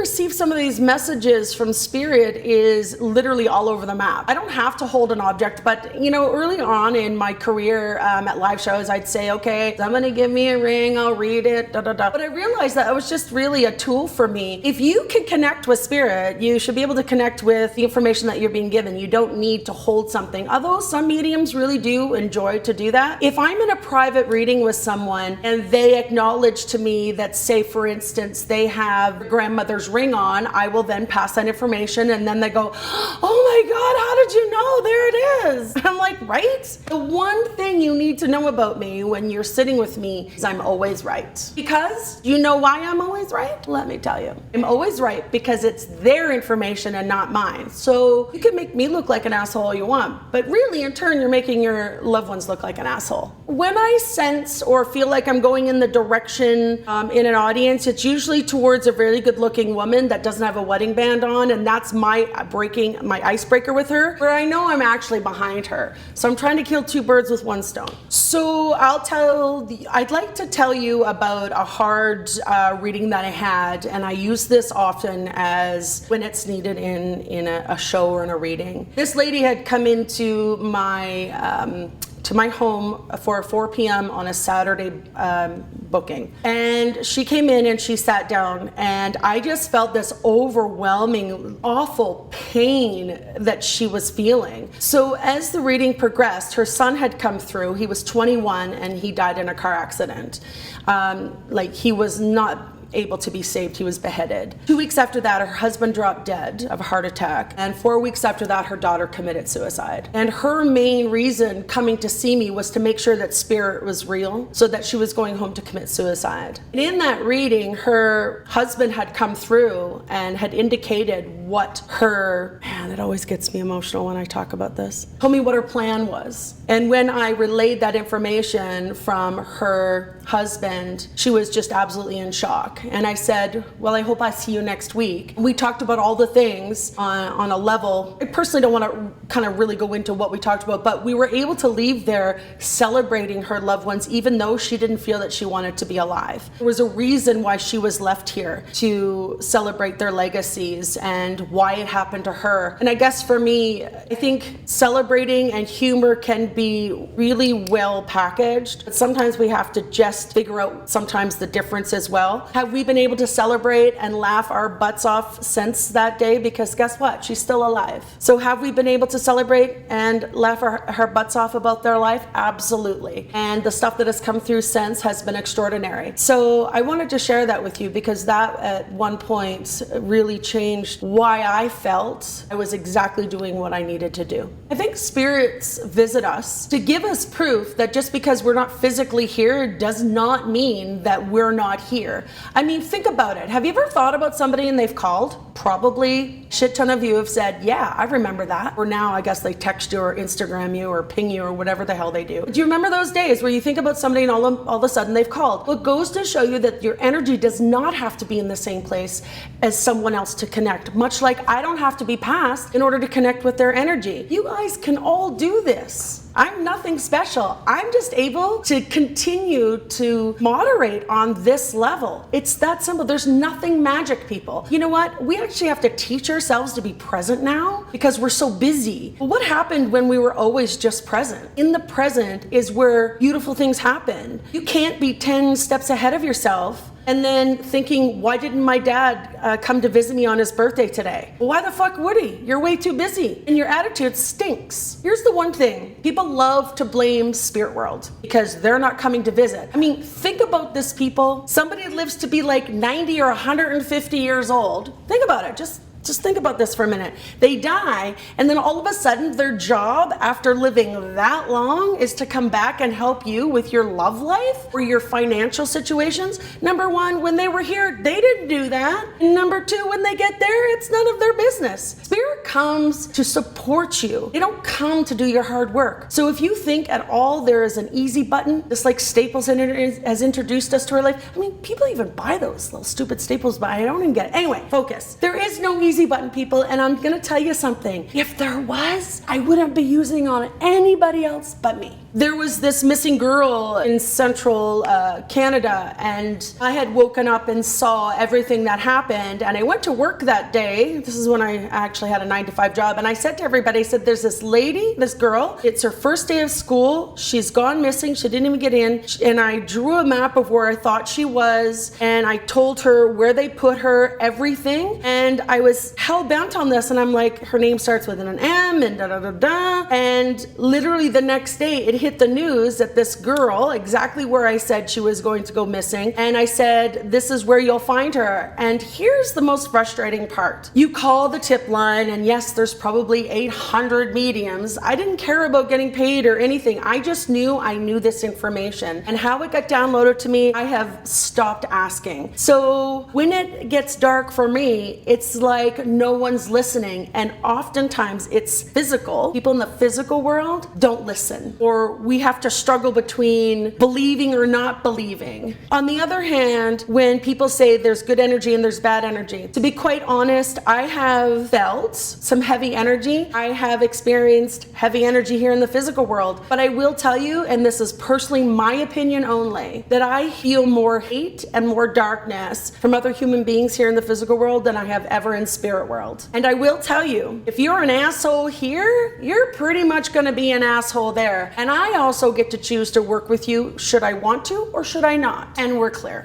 receive some of these messages from spirit is literally all over the map. I don't have to hold an object, but early on in my career at live shows, I'd say, okay, somebody give me a ring, I'll read it, da da da. But I realized that it was just really a tool for me. If you can connect with spirit, you should be able to connect with the information that you're being given. You don't need to hold something, although some mediums really do enjoy to do that. If I'm in a private reading with someone and they acknowledge to me that, say for instance, they have grandmother's ring on, I will then pass that information, and then they go, oh my God, how did you know? There it is. I'm like, right? The one thing you need to know about me when you're sitting with me is I'm always right. Because you know why I'm always right? Let me tell you. I'm always right because it's their information and not mine. So you can make me look like an asshole all you want, but really in turn you're making your loved ones look like an asshole. When I sense or feel like I'm going in the direction in an audience, it's usually towards a very good looking woman that doesn't have a wedding band on, and that's my icebreaker with her, where I know I'm actually behind her. So I'm trying to kill two birds with one stone. So I'd like to tell you about a hard reading that I had, and I use this often as when it's needed in a show or in a reading. This lady had come into my home for 4 p.m. on a Saturday booking. And she came in and she sat down, and I just felt this overwhelming, awful pain that she was feeling. So as the reading progressed, her son had come through. He was 21 and he died in a car accident. He was not able to be saved. He was beheaded. 2 weeks after that, her husband dropped dead of a heart attack. And 4 weeks after that, her daughter committed suicide. And her main reason coming to see me was to make sure that spirit was real, so that she was going home to commit suicide. And in that reading, her husband had come through and had indicated what her, man, it always gets me emotional when I talk about this, told me what her plan was. And when I relayed that information from her husband, she was just absolutely in shock. And I said, well, I hope I see you next week. We talked about all the things on a level. I personally don't want to kind of really go into what we talked about, but we were able to leave there celebrating her loved ones, even though she didn't feel that she wanted to be alive. There was a reason why she was left here, to celebrate their legacies and why it happened to her. And I guess for me, I think celebrating and humor can be really well packaged, but sometimes we have to just figure out sometimes the difference as well. Have we been able to celebrate and laugh our butts off since that day? Because guess what? She's still alive. So have we been able to celebrate and laugh her butts off about their life? Absolutely. And the stuff that has come through since has been extraordinary. So I wanted to share that with you because that at one point really changed why I felt I was exactly doing what I needed to do. I think spirits visit us to give us proof that just because we're not physically here does not mean that we're not here. I mean, think about it. Have you ever thought about somebody and they've called? Probably a shit ton of you have said, yeah, I remember that. Or now I guess they text you or Instagram you or ping you or whatever the hell they do. Do you remember those days where you think about somebody and all of a sudden they've called? Well, it goes to show you that your energy does not have to be in the same place as someone else to connect. Much like I don't have to be past in order to connect with their energy. You guys can all do this. I'm nothing special. I'm just able to continue to moderate on this level. It's that simple. There's nothing magic, people. You know what? We actually have to teach ourselves to be present now because we're so busy. But what happened when we were always just present? In the present is where beautiful things happen. You can't be 10 steps ahead of yourself and then thinking, why didn't my dad come to visit me on his birthday today? Well, why the fuck would he? You're way too busy and your attitude stinks. Here's the one thing. People love to blame spirit world because they're not coming to visit. I mean, think about this, people. Somebody lives to be like 90 or 150 years old. Think about it. Just think about this for a minute. They die, and then all of a sudden their job after living that long is to come back and help you with your love life or your financial situations. Number one, when they were here, they didn't do that. And number two, when they get there, it's none of their business. Spirit comes to support you. They don't come to do your hard work. So if you think at all there is an easy button, just like Staples has introduced us to our life, I mean, people even buy those little stupid Staples, but I don't even get it. Anyway, focus. There is no easy button, people, and I'm gonna tell you something. If there was, I wouldn't be using on anybody else but me. There was this missing girl in central Canada, and I had woken up and saw everything that happened, and I went to work that day. This is when I actually had a 9-to-5 job, and I said to everybody, I said, there's this lady, this girl, it's her first day of school, she's gone missing, she didn't even get in, and I drew a map of where I thought she was, and I told her where they put her, everything, and I was hell-bent on this, and I'm like, her name starts with an M, and da-da-da-da, and literally the next day, it hit the news that this girl, exactly where I said she was going to go missing, and I said, this is where you'll find her. And here's the most frustrating part. You call the tip line, and yes, there's probably 800 mediums. I didn't care about getting paid or anything. I just knew I knew this information. And how it got downloaded to me, I have stopped asking. So when it gets dark for me, it's like no one's listening. And oftentimes it's physical. People in the physical world don't listen, or we have to struggle between believing or not believing. On the other hand, when people say there's good energy and there's bad energy, to be quite honest, I have felt some heavy energy. I have experienced heavy energy here in the physical world. But I will tell you, and this is personally my opinion only, that I feel more hate and more darkness from other human beings here in the physical world than I have ever in spirit world. And I will tell you, if you're an asshole here, you're pretty much going to be an asshole there. And I also get to choose to work with you should I want to or should I not. And we're clear.